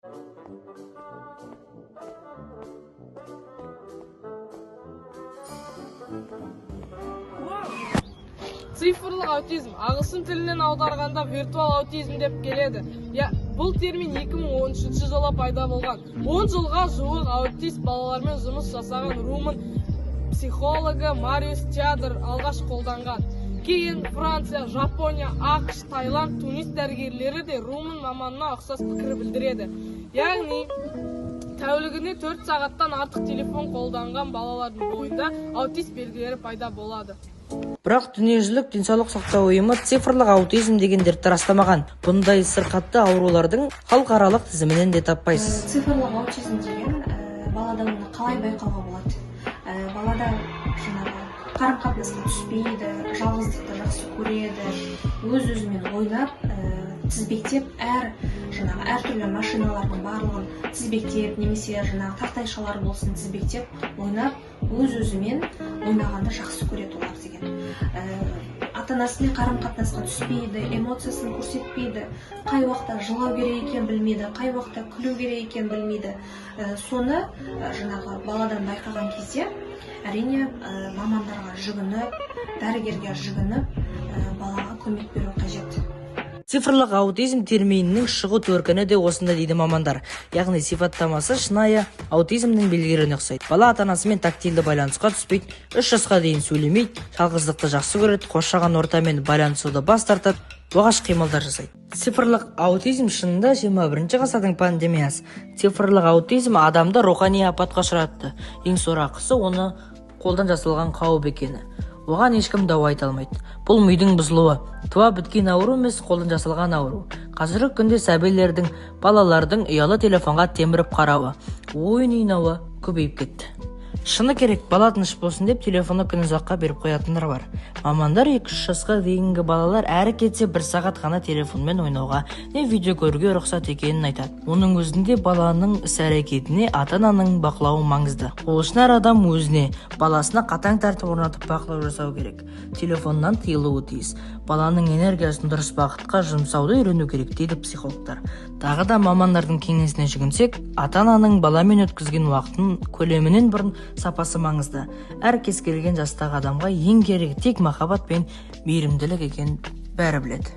Цифрлық аутизм ағылшын тілінен аударғанда виртуал аутизм деп келеді. Бұл термин 2013 жылы пайда болған. 10 жылға жуық аутист балалармен жұмыс жасаған румын психологы Мариус Теодор алғаш қолданған. Кейін Франция, Жапония, ақш, Таиланд, Тунис дәрігерлері де румын маманына ұқсас пікір білдіреді. Яғни тәулігіне 4 сағаттан артық телефон қолданған балалардың бойында аутист белгілері пайда болады. Бірақ дүниежүзілік денсаулық сақтау ұйымы цифрлық аутизм дегендерді растамаған. Бұндай сырқатты аурулардың халықаралық тізімінен де таппайсыз. Цифрлық аутизм деген балада оны қалай байқауға болады? Балада қарым-қатынасқа түспейді, жалғыздықты жақсы көреді, өз-өзімен ойнап, тізбектеп, әртүрлі машиналардың барлығын тізбектеп, немесе тақтайшалар болсын тізбектеп, ойнап, өз-өзімен ойнағанды жақсы көреді олар деген. Ата-анасымен қарым-қатынасқа түспейді, эмоциясын көрсетпейді, қай уақытта жылау керек екен білмейді, қай уақытта күлу керек екен білмейді. Соны баладан байқаған кезде әрине мамандарға жүгініп, дәрігерге жүгініп, балаға көмек беру қажет. Цифрлық аутизм терминінің шығу төркіні де осында дейді мамандар. Яғни сипаттамасы шынайы аутизмнің белгілеріне ұқсайды. Бала ата-анасымен тактильді байланысқа түспейді, 3 жасқа дейін сөйлемейді, жалғыздықты жақсы көреді, қоршаған ортамен байланысуды бас тартады, оғаш қимылдар жасайды. Цифрлық аутизм шынында 21 ғасырдың пандемиясы. Цифрлық аутизм адамды рухани апатқа ұшыратты. Ең сорақысы оны қолдан жасалған қауіп екені. Оған ешкім дауа айта алмайды. Бұл мидың бұзылуы, туа біткен ауру емес, қолдан жасалған ауру. Қазіргі күнде сәбилердің, балалардың ұялы телефонға теміріп қарауы, ойын ойнауы көбейіп кетті. Шыны керек, бала тыныш болсын деп телефоны күн ұзаққа беріп қоятындар бар. Мамандар 2-3 жасқа дейінгі балалар әрі кетсе 1 сағат ғана телефонмен ойнауға, не видео көруге рұқсат екенін айтады. Оның өзінде баланың іс-әрекетіне ата-ананың бақылауы маңызды. Ол үшін әр адам өзіне, баласына қатаң тәртіп орнатып бақылау жасау керек. Телефоннан тыйылуы тиіс. Баланың энергиясын дұрыс бағытқа жұмсауды үйрену керек дейді психологтар. Тағы да мамандардың кеңесіне жүгінсек, ата-ананың баламен өткізген уақытын көлемінен бұрын сапасы маңызды. Әр кез келген жастағы адамға ең керегі тек махаббат пен мейірімділік екенін бәрі біледі.